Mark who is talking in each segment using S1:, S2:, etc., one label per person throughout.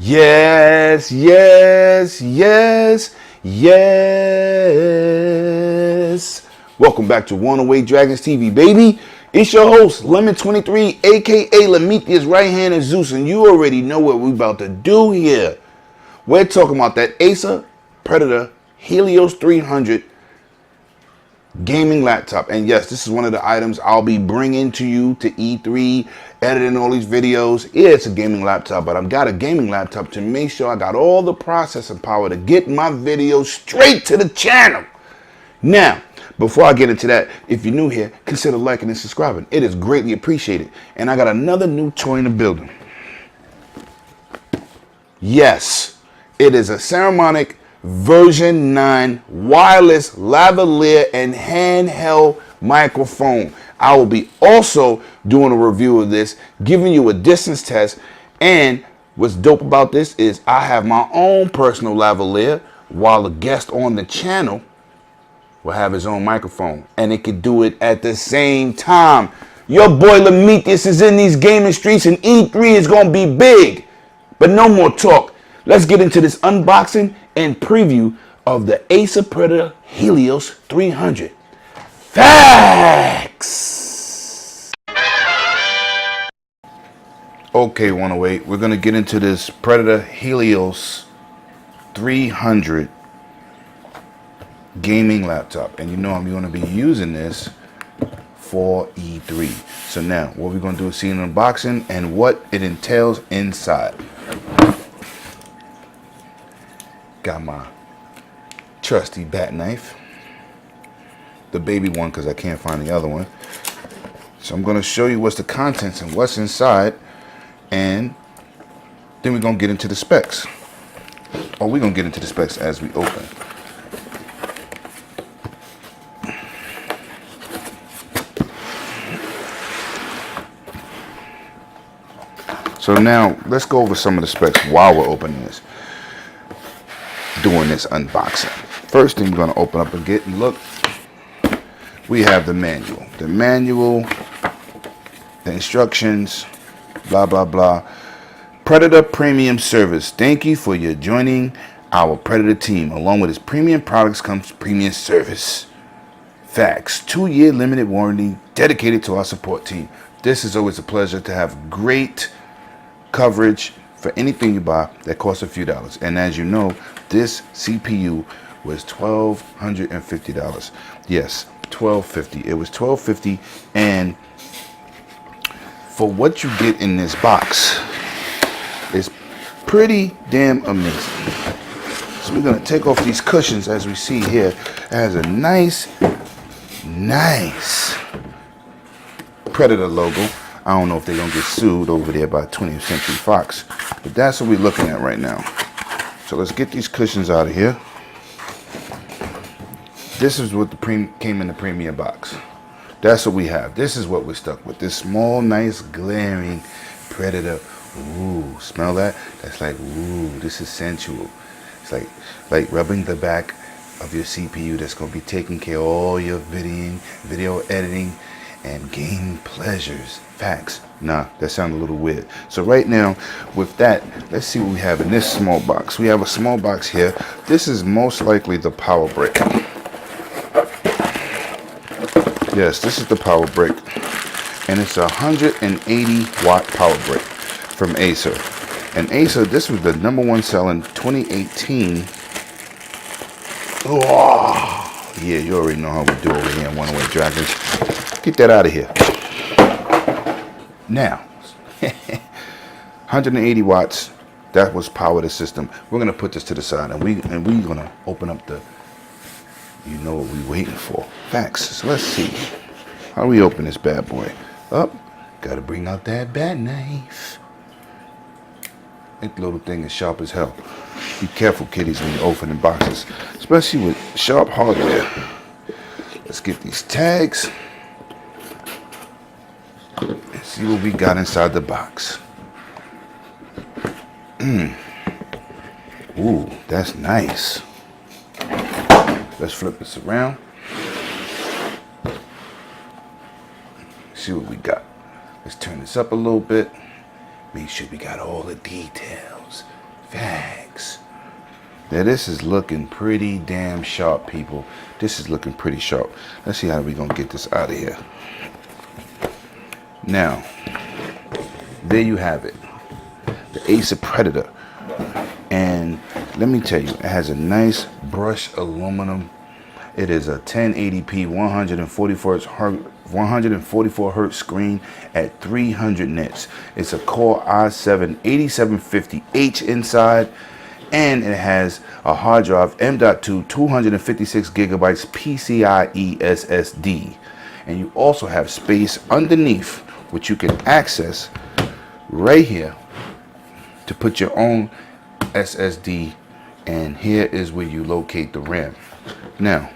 S1: Yes, yes, yes, yes. Welcome back to Runaway Dragons TV, baby. It's your host, Lemon23, aka Lemetia's right hand of Zeus, and you already know what we're about to do here. We're talking about that Acer Predator Helios 300 gaming laptop. And yes, this is one of the items I'll be bringing to you to E3, editing all these videos. Yeah, it's a gaming laptop, but I've got a gaming laptop to make sure I got all the processing power to get my videos straight to the channel. Now, before I get into that, if you're new here, consider liking and subscribing. It is greatly appreciated. And I got another new toy in the building. Yes, it is a Ceremonic version 9 wireless lavalier and handheld microphone. I will be also doing a review of this, giving you a distance test. And what's dope about this is I have my own personal lavalier, while the guest on the channel will have his own microphone, and it could do it at the same time. Your boy Lemetius is in these gaming streets, and E3 is gonna be big. But no more talk. Let's get into this unboxing and preview of the Acer Predator Helios 300. Facts! Okay, 108, we're gonna get into this Predator Helios 300 gaming laptop, and you know I'm going to be using this for E3. So now what we're going to do is see an unboxing and what it entails inside. Got my trusty bat knife, the baby one because I can't find the other one. So I'm going to show you what's the contents and what's inside, and then we're going to get into the specs. Or we're going to get into the specs as we open. So now let's go over some of the specs while we're opening this, doing this unboxing. First thing we're going to open up and get and look, we have the manual. The manual, the instructions, blah, blah, blah. Predator Premium Service. Thank you for your joining our Predator team. Along with its premium products comes premium service. Facts. 2-year limited warranty dedicated to our support team. This is always a pleasure to have great coverage for anything you buy that costs a few dollars. And as you know, this CPU was $1,250. Yes, $1,250. It was $1,250, and for what you get in this box is pretty damn amazing. So we're gonna take off these cushions. As we see here, it has a nice Predator logo. I don't know if they're going to get sued over there by 20th Century Fox, but that's what we're looking at right now. So let's get these cushions out of here. This is what came in the premium box. That's what we have. This is what we're stuck with. This small, nice, glaring Predator. Ooh, smell that? That's like, ooh, this is sensual. It's like rubbing the back of your CPU that's going to be taking care of all your video editing, and game pleasures. Facts. Nah, that sounded a little weird. So right now, with that, let's see what we have in this small box. We have a small box here. This is most likely the power brick. Yes, this is the power brick. And it's a 180-watt power brick from Acer. And Acer, this was the #1 selling 2018. Oh, yeah, you already know how we do over here in Runaway Dragons. Get that out of here. Now, 180 watts, that was power the system. We're going to put this to the side, and we're going to open up the, you know what we're waiting for. Facts. So let's see. How do we open this bad boy? Up. Got to bring out that bat knife. That little thing is sharp as hell. Be careful, kiddies, when you're opening boxes, especially with sharp hardware. Let's get these tags. And see what we got inside the box. Ooh, that's nice. Let's flip this around. See what we got. Let's turn this up a little bit. Make sure we got all the details. Facts. Now this is looking pretty damn sharp, people. This is looking pretty sharp. Let's see how we gonna get this out of here. Now, there you have it. The Acer Predator. And let me tell you, it has a nice brushed aluminum. It is a 1080p 144 hertz screen at 300 nits. It's a Core i7 8750H inside, and it has a hard drive M.2 256 gigabytes PCIe SSD. And you also have space underneath, which you can access right here to put your own SSD, and here is where you locate the RAM. Now,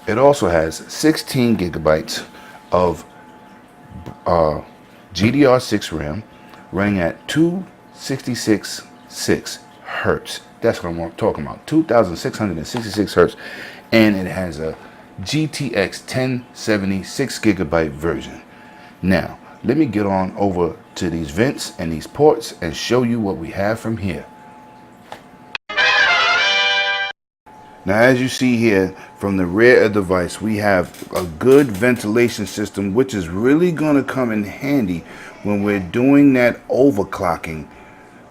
S1: it also has 16 gigabytes of GDR6 RAM running at 266.6 hertz. That's what I'm talking about, 2666 hertz. And it has a GTX 1070 6 gigabyte version. Now, let me get on over to these vents and these ports and show you what we have from here. Now, as you see here, from the rear of the device, we have a good ventilation system, which is really going to come in handy when we're doing that overclocking.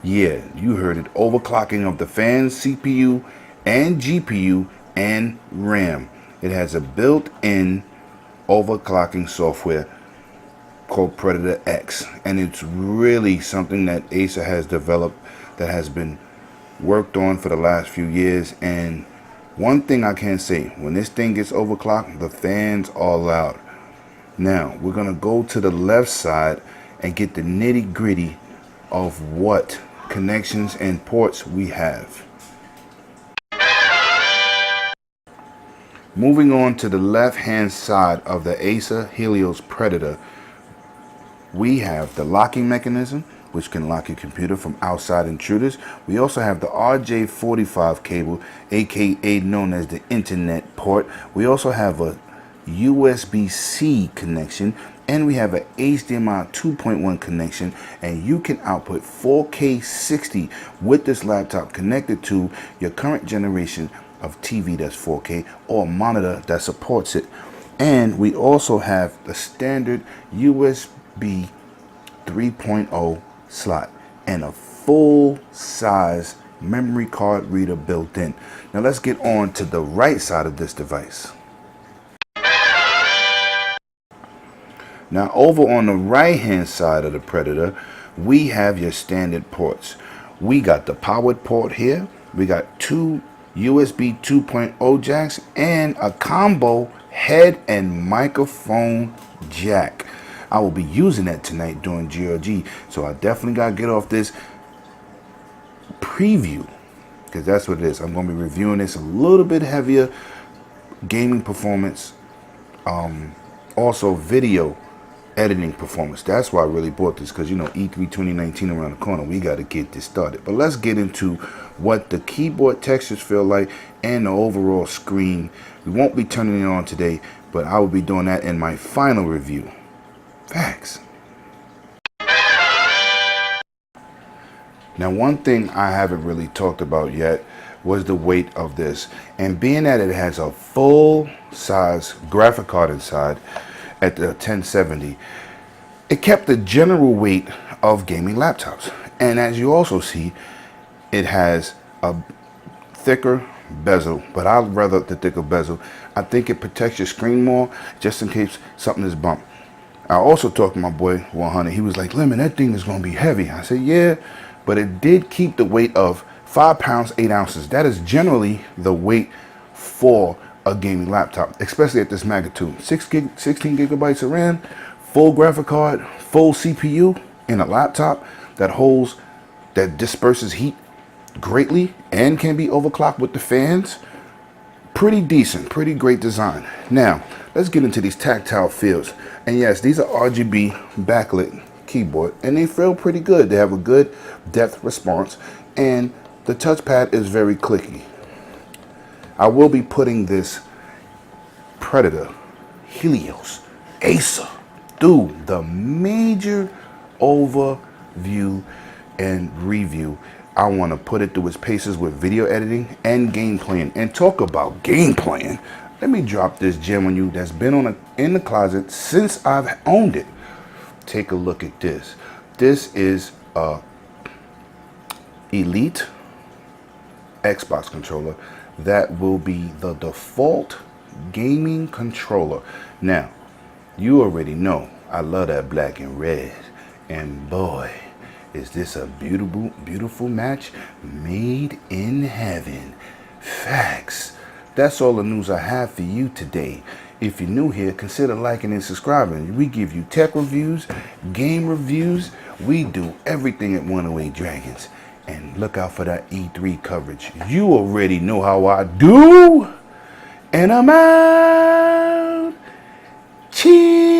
S1: Yeah, you heard it, overclocking of the fans, CPU, and GPU, and RAM. It has a built-in overclocking software called Predator X, and it's really something that Acer has developed that has been worked on for the last few years. And one thing I can say, when this thing gets overclocked, the fans are loud. Now, we're going to go to the left side and get the nitty gritty of what connections and ports we have. Moving on to the left hand side of the Acer Helios Predator, we have the locking mechanism, which can lock your computer from outside intruders. We also have the RJ45 cable, aka known as the internet port. We also have a USB-C connection, and we have an HDMI 2.1 connection, and you can output 4K 60 with this laptop connected to your current generation of TV that's 4K or a monitor that supports it. And we also have the standard USB 3.0 slot and a full size memory card reader built in. Now let's get on to the right side of this device. Now over on the right hand side of the Predator, we have your standard ports. We got the powered port here. We got two USB 2.0 jacks and a combo head and microphone jack. I will be using that tonight during GRG, so I definitely got to get off this preview, because that's what it is. I'm going to be reviewing this a little bit heavier, gaming performance, also video editing performance. That's why I really bought this, because you know E3 2019 around the corner. We got to get this started. But let's get into what the keyboard textures feel like and the overall screen. We won't be turning it on today, but I will be doing that in my final review. Facts. Now, one thing I haven't really talked about yet was the weight of this. And being that it has a full size graphic card inside at the 1070, it kept the general weight of gaming laptops. And as you also see, it has a thicker bezel, but I'd rather the thicker bezel. I think it protects your screen more, just in case something is bumped. I also talked to my boy 100. He was like, Lemon, that thing is going to be heavy. I said, yeah, but it did keep the weight of 5 pounds, 8 ounces. That is generally the weight for a gaming laptop, especially at this magnitude. 16 gigabytes of RAM, full graphic card, full CPU in a laptop that disperses heat greatly and can be overclocked with the fans. Pretty decent, pretty great design. Now, let's get into these tactile feels. And yes, these are RGB backlit keyboard, and they feel pretty good. They have a good depth response, and the touchpad is very clicky. I will be putting this Predator Helios Acer through the major overview and review. I want to put it through its paces with video editing and game playing. And talk about game playing. Let me drop this gem on you that's been in the closet since I've owned it. Take a look at this. This is a Elite Xbox controller that will be the default gaming controller. Now, you already know I love that black and red, and boy, is this a beautiful match made in heaven. Facts. That's all the news I have for you today. If you're new here, consider liking and subscribing. We give you tech reviews, game reviews. We do everything at 108 Dragons. And look out for that E3 coverage. You already know how I do. And I'm out. Cheers.